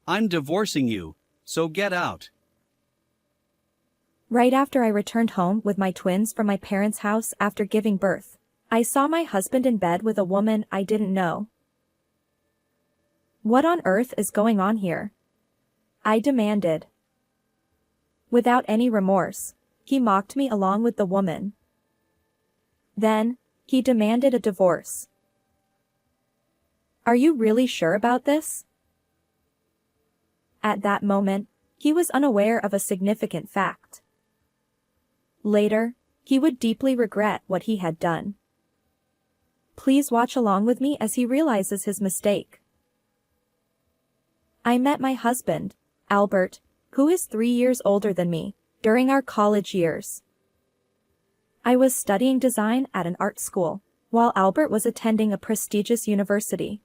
I'm divorcing you, so get out. Right after I returned home with my twins from my parents' house after giving birth, I saw my husband in bed with a woman I didn't know. What on earth is going on here? I demanded. Without any remorse, he mocked me along with the woman. Then, he demanded a divorce. Are you really sure about this? At that moment, he was unaware of a significant fact. Later, he would deeply regret what he had done. Please watch along with me as he realizes his mistake. I met my husband, Albert, who is 3 years older than me, during our college years. I was studying design at an art school, while Albert was attending a prestigious university.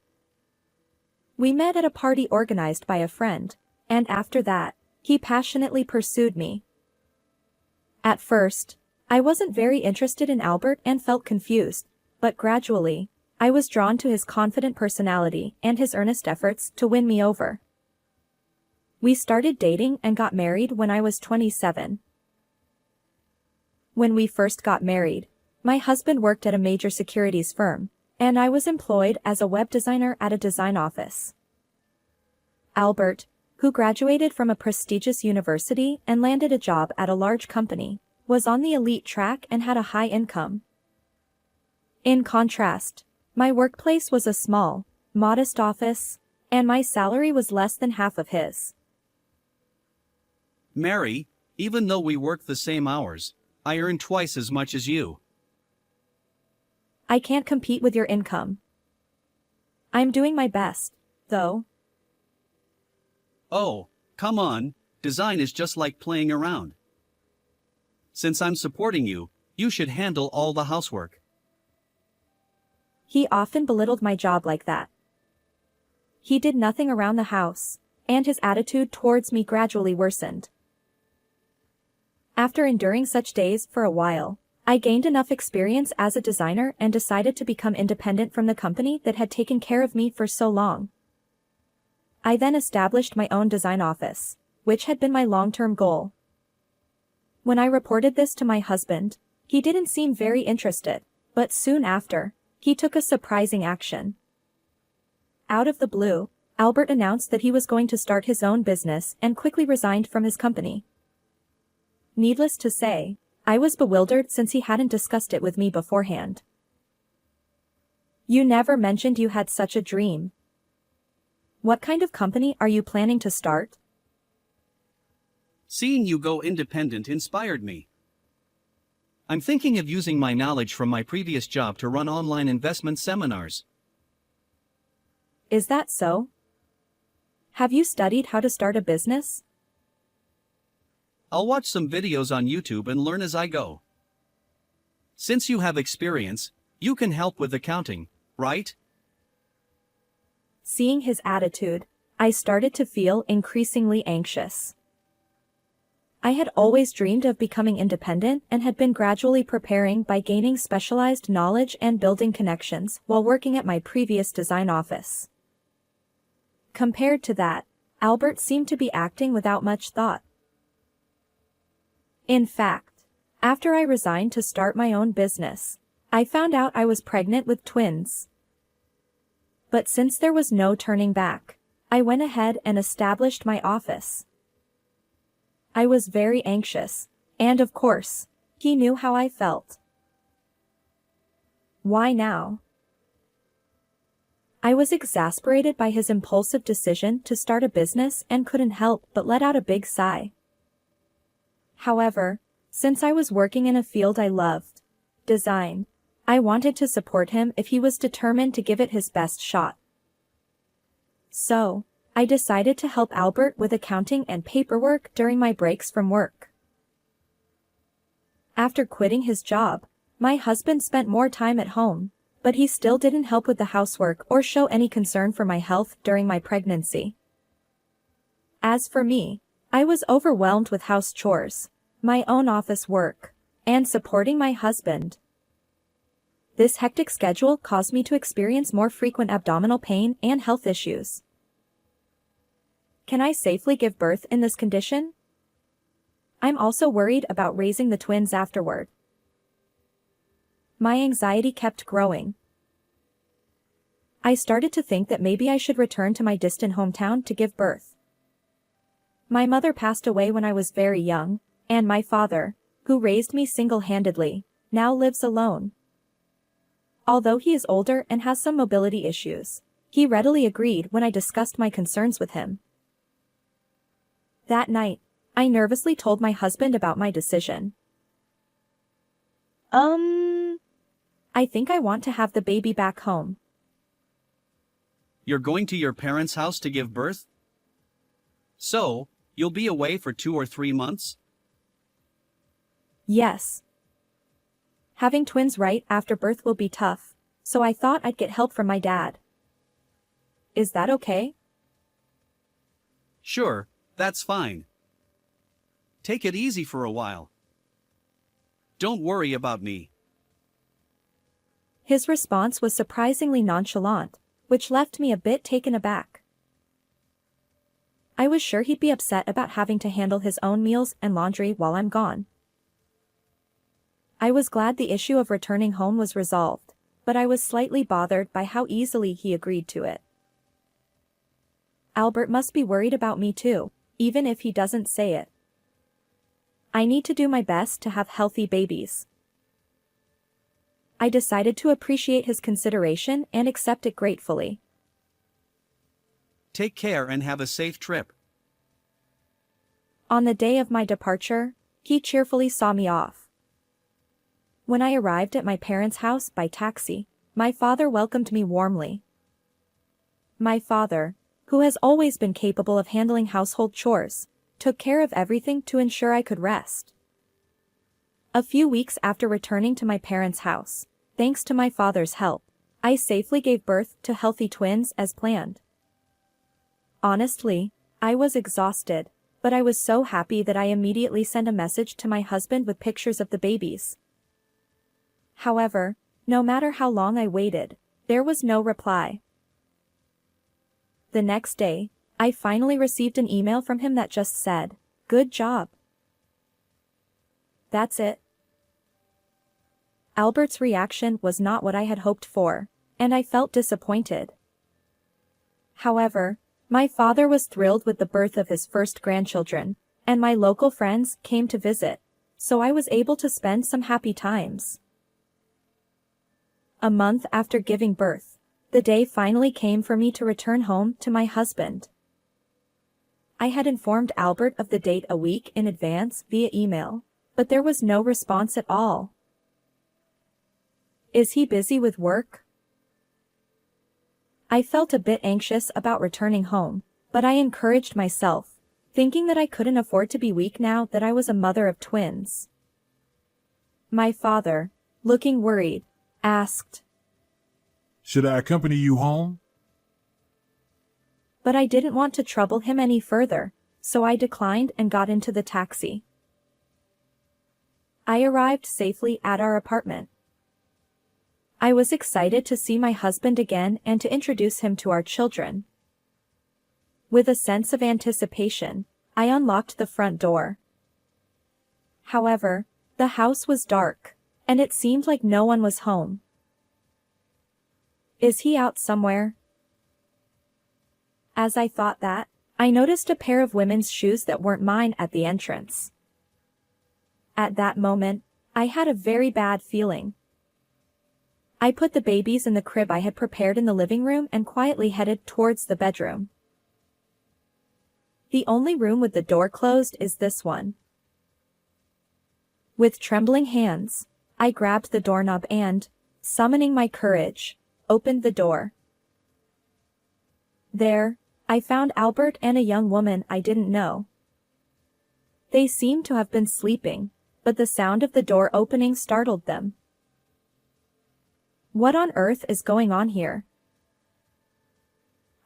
We met at a party organized by a friend, and after that, he passionately pursued me. At first, I wasn't very interested in Albert and felt confused, but gradually, I was drawn to his confident personality and his earnest efforts to win me over. We started dating and got married when I was 27. When we first got married, my husband worked at a major securities firm, and I was employed as a web designer at a design office. Albert, who graduated from a prestigious university and landed a job at a large company, was on the elite track and had a high income. In contrast, my workplace was a small, modest office, and my salary was less than half of his. Mary, even though we work the same hours, I earn twice as much as you. I can't compete with your income. I'm doing my best, though. Oh, come on, design is just like playing around. Since I'm supporting you, you should handle all the housework. He often belittled my job like that. He did nothing around the house, and his attitude towards me gradually worsened. After enduring such days for a while, I gained enough experience as a designer and decided to become independent from the company that had taken care of me for so long. I then established my own design office, which had been my long-term goal. When I reported this to my husband, he didn't seem very interested, but soon after, he took a surprising action. Out of the blue, Albert announced that he was going to start his own business and quickly resigned from his company. Needless to say, I was bewildered since he hadn't discussed it with me beforehand. You never mentioned you had such a dream. What kind of company are you planning to start? Seeing you go independent inspired me. I'm thinking of using my knowledge from my previous job to run online investment seminars. Is that so? Have you studied how to start a business? I'll watch some videos on YouTube and learn as I go. Since you have experience, you can help with accounting, right? Seeing his attitude, I started to feel increasingly anxious. I had always dreamed of becoming independent and had been gradually preparing by gaining specialized knowledge and building connections while working at my previous design office. Compared to that, Albert seemed to be acting without much thought. In fact, after I resigned to start my own business, I found out I was pregnant with twins. But since there was no turning back, I went ahead and established my office. I was very anxious, and of course, he knew how I felt. Why now? I was exasperated by his impulsive decision to start a business and couldn't help but let out a big sigh. However, since I was working in a field I loved, design, I wanted to support him if he was determined to give it his best shot. So, I decided to help Albert with accounting and paperwork during my breaks from work. After quitting his job, my husband spent more time at home, but he still didn't help with the housework or show any concern for my health during my pregnancy. As for me, I was overwhelmed with house chores, my own office work, and supporting my husband. This hectic schedule caused me to experience more frequent abdominal pain and health issues. Can I safely give birth in this condition? I'm also worried about raising the twins afterward. My anxiety kept growing. I started to think that maybe I should return to my distant hometown to give birth. My mother passed away when I was very young, and my father, who raised me single-handedly, now lives alone. Although he is older and has some mobility issues, he readily agreed when I discussed my concerns with him. That night, I nervously told my husband about my decision. I think I want to have the baby back home. You're going to your parents' house to give birth? So, you'll be away for 2 or 3 months? Yes. Having twins right after birth will be tough, so I thought I'd get help from my dad. Is that okay? Sure, that's fine. Take it easy for a while. Don't worry about me. His response was surprisingly nonchalant, which left me a bit taken aback. I was sure he'd be upset about having to handle his own meals and laundry while I'm gone. I was glad the issue of returning home was resolved, but I was slightly bothered by how easily he agreed to it. Albert must be worried about me too, even if he doesn't say it. I need to do my best to have healthy babies. I decided to appreciate his consideration and accept it gratefully. Take care and have a safe trip. On the day of my departure, he cheerfully saw me off. When I arrived at my parents' house by taxi, my father welcomed me warmly. My father, who has always been capable of handling household chores, took care of everything to ensure I could rest. A few weeks after returning to my parents' house, thanks to my father's help, I safely gave birth to healthy twins as planned. Honestly, I was exhausted, but I was so happy that I immediately sent a message to my husband with pictures of the babies. However, no matter how long I waited, there was no reply. The next day, I finally received an email from him that just said, "Good job." That's it. Albert's reaction was not what I had hoped for, and I felt disappointed. However, my father was thrilled with the birth of his first grandchildren, and my local friends came to visit, so I was able to spend some happy times. A month after giving birth, the day finally came for me to return home to my husband. I had informed Albert of the date a week in advance via email, but there was no response at all. Is he busy with work? I felt a bit anxious about returning home, but I encouraged myself, thinking that I couldn't afford to be weak now that I was a mother of twins. My father, looking worried, asked, "Should I accompany you home?" But I didn't want to trouble him any further, so I declined and got into the taxi. I arrived safely at our apartment. I was excited to see my husband again and to introduce him to our children. With a sense of anticipation, I unlocked the front door. However, the house was dark, and it seemed like no one was home. Is he out somewhere? As I thought that, I noticed a pair of women's shoes that weren't mine at the entrance. At that moment, I had a very bad feeling. I put the babies in the crib I had prepared in the living room and quietly headed towards the bedroom. The only room with the door closed is this one. With trembling hands, I grabbed the doorknob and, summoning my courage, opened the door. There, I found Albert and a young woman I didn't know. They seemed to have been sleeping, but the sound of the door opening startled them. What on earth is going on here?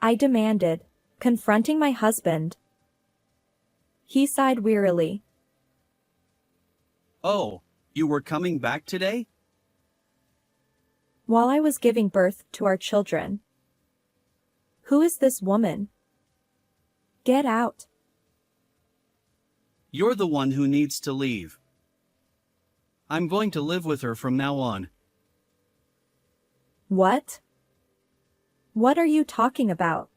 I demanded, confronting my husband. He sighed wearily. Oh, you were coming back today? While I was giving birth to our children. Who is this woman? Get out. You're the one who needs to leave. I'm going to live with her from now on. What? What are you talking about?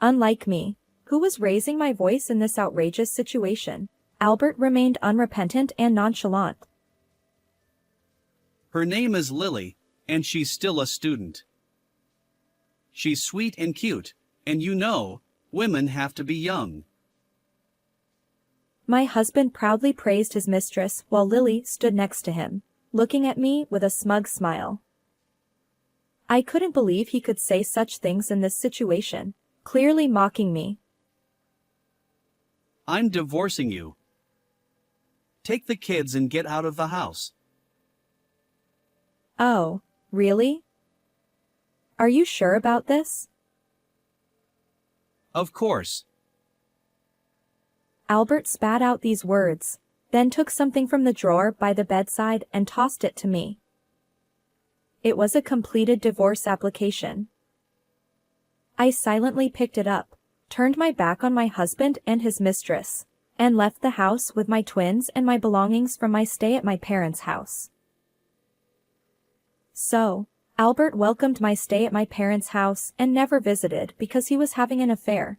Unlike me, who was raising my voice in this outrageous situation, Albert remained unrepentant and nonchalant. Her name is Lily, and she's still a student. She's sweet and cute, and you know, women have to be young. My husband proudly praised his mistress while Lily stood next to him, looking at me with a smug smile. I couldn't believe he could say such things in this situation, clearly mocking me. I'm divorcing you. Take the kids and get out of the house. Oh, really? Are you sure about this? Of course. Albert spat out these words, then took something from the drawer by the bedside and tossed it to me. It was a completed divorce application. I silently picked it up, turned my back on my husband and his mistress, and left the house with my twins and my belongings from my stay at my parents' house. So, Albert welcomed my stay at my parents' house and never visited because he was having an affair.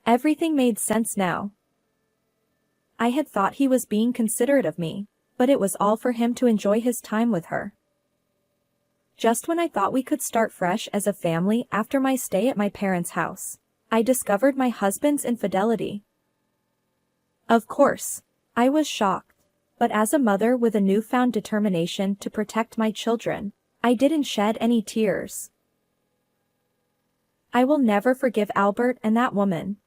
Everything made sense now. I had thought he was being considerate of me, but it was all for him to enjoy his time with her. Just when I thought we could start fresh as a family after my stay at my parents' house, I discovered my husband's infidelity. Of course, I was shocked, but as a mother with a newfound determination to protect my children, I didn't shed any tears. I will never forgive Albert and that woman.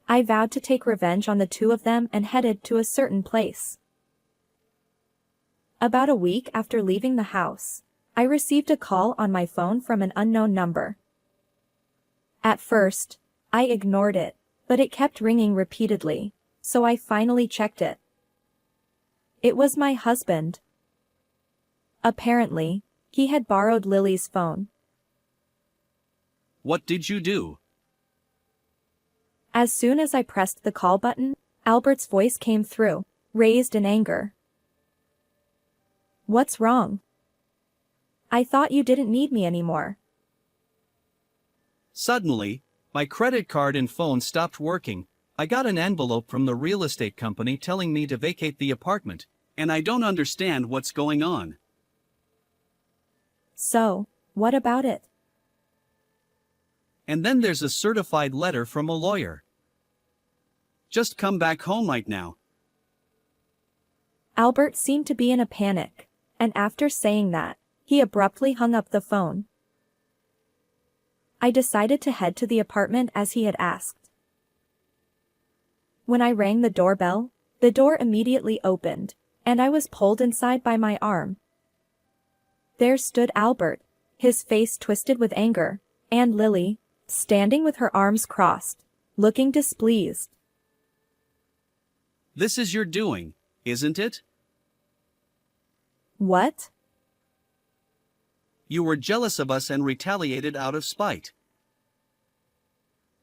I vowed to take revenge on the two of them and headed to a certain place. About a week after leaving the house, I received a call on my phone from an unknown number. At first, I ignored it, but it kept ringing repeatedly, so I finally checked it. It was my husband. Apparently, he had borrowed Lily's phone. What did you do? As soon as I pressed the call button, Albert's voice came through, raised in anger. What's wrong? I thought you didn't need me anymore. Suddenly, my credit card and phone stopped working. I got an envelope from the real estate company telling me to vacate the apartment, and I don't understand what's going on. So, what about it? And then there's a certified letter from a lawyer. Just come back home right now. Albert seemed to be in a panic, and after saying that, he abruptly hung up the phone. I decided to head to the apartment as he had asked. When I rang the doorbell, the door immediately opened, and I was pulled inside by my arm. There stood Albert, his face twisted with anger, and Lily, standing with her arms crossed, looking displeased. This is your doing, isn't it? What? You were jealous of us and retaliated out of spite.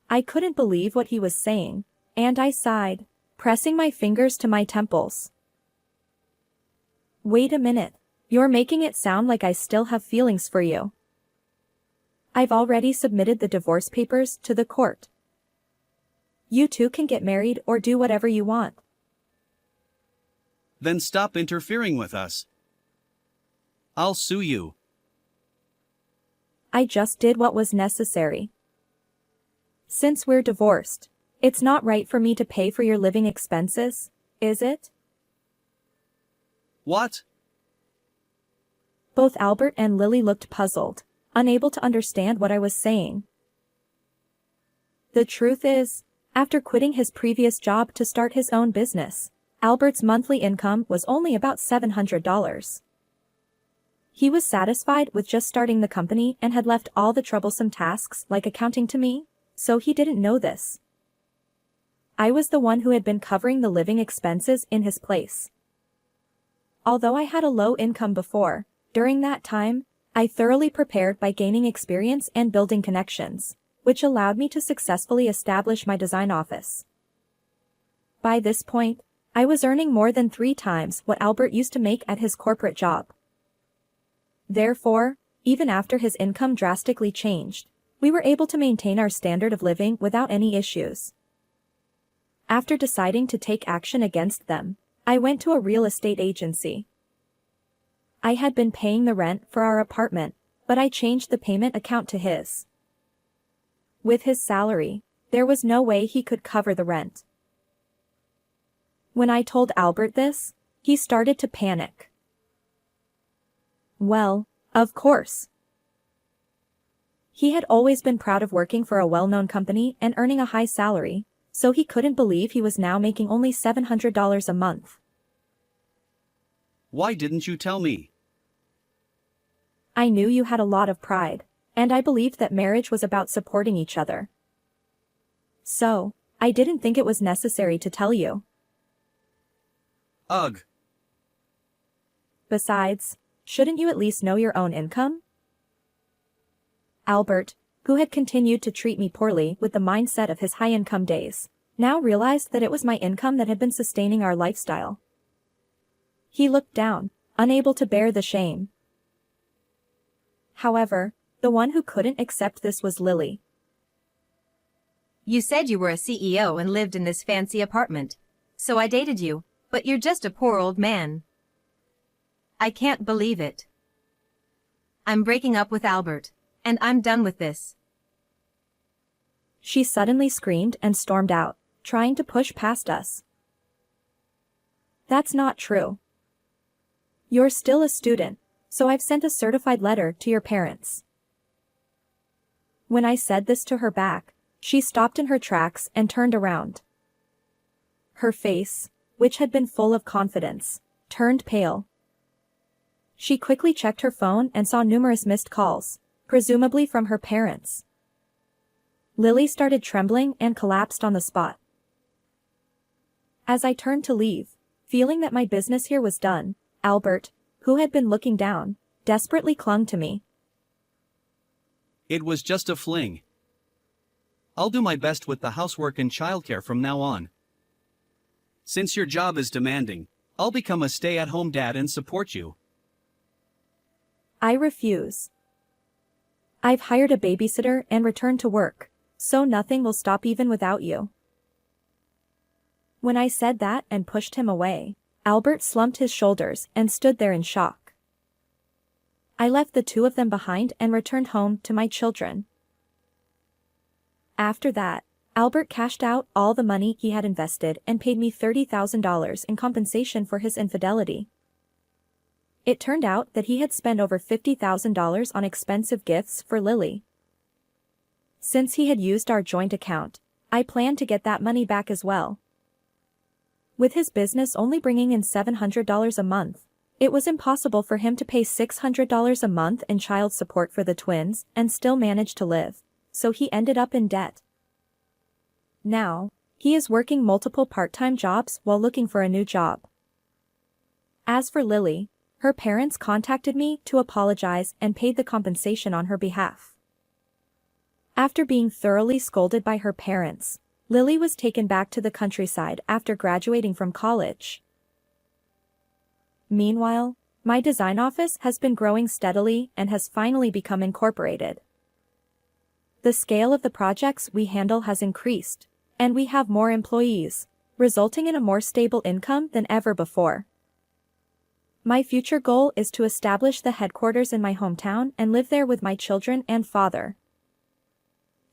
I couldn't believe what he was saying, and I sighed, pressing my fingers to my temples. Wait a minute, you're making it sound like I still have feelings for you. I've already submitted the divorce papers to the court. You two can get married or do whatever you want. Then stop interfering with us. I'll sue you. I just did what was necessary. Since we're divorced, it's not right for me to pay for your living expenses, is it? What? Both Albert and Lily looked puzzled, unable to understand what I was saying. The truth is, after quitting his previous job to start his own business, Albert's monthly income was only about $700. He was satisfied with just starting the company and had left all the troublesome tasks like accounting to me, so he didn't know this. I was the one who had been covering the living expenses in his place. Although I had a low income before, during that time, I thoroughly prepared by gaining experience and building connections, which allowed me to successfully establish my design office. By this point, I was earning more than 3 times what Albert used to make at his corporate job. Therefore, even after his income drastically changed, we were able to maintain our standard of living without any issues. After deciding to take action against them, I went to a real estate agency. I had been paying the rent for our apartment, but I changed the payment account to his. With his salary, there was no way he could cover the rent. When I told Albert this, he started to panic. Well, of course. He had always been proud of working for a well-known company and earning a high salary, so he couldn't believe he was now making only $700 a month. Why didn't you tell me? I knew you had a lot of pride, and I believed that marriage was about supporting each other. So, I didn't think it was necessary to tell you. Ugh. Besides, shouldn't you at least know your own income? Albert, who had continued to treat me poorly with the mindset of his high-income days, now realized that it was my income that had been sustaining our lifestyle. He looked down, unable to bear the shame. However, the one who couldn't accept this was Lily. You said you were a CEO and lived in this fancy apartment, so I dated you, but you're just a poor old man. I can't believe it. I'm breaking up with Albert, and I'm done with this. She suddenly screamed and stormed out, trying to push past us. That's not true. You're still a student, so I've sent a certified letter to your parents. When I said this to her back, she stopped in her tracks and turned around. Her face, which had been full of confidence, turned pale. She quickly checked her phone and saw numerous missed calls, presumably from her parents. Lily started trembling and collapsed on the spot. As I turned to leave, feeling that my business here was done, Albert, who had been looking down, desperately clung to me. It was just a fling. I'll do my best with the housework and childcare from now on. Since your job is demanding, I'll become a stay-at-home dad and support you. I refuse. I've hired a babysitter and returned to work, so nothing will stop even without you. When I said that and pushed him away, Albert slumped his shoulders and stood there in shock. I left the 2 of them behind and returned home to my children. After that, Albert cashed out all the money he had invested and paid me $30,000 in compensation for his infidelity. It turned out that he had spent over $50,000 on expensive gifts for Lily. Since he had used our joint account, I planned to get that money back as well. With his business only bringing in $700 a month, it was impossible for him to pay $600 a month in child support for the twins and still manage to live, so he ended up in debt. Now, he is working multiple part-time jobs while looking for a new job. As for Lily, her parents contacted me to apologize and paid the compensation on her behalf. After being thoroughly scolded by her parents, Lily was taken back to the countryside after graduating from college. Meanwhile, my design office has been growing steadily and has finally become incorporated. The scale of the projects we handle has increased, and we have more employees, resulting in a more stable income than ever before. My future goal is to establish the headquarters in my hometown and live there with my children and father.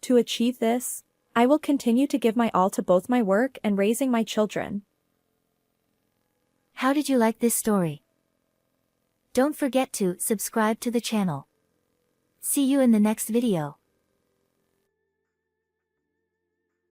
To achieve this, I will continue to give my all to both my work and raising my children. How did you like this story? Don't forget to subscribe to the channel. See you in the next video.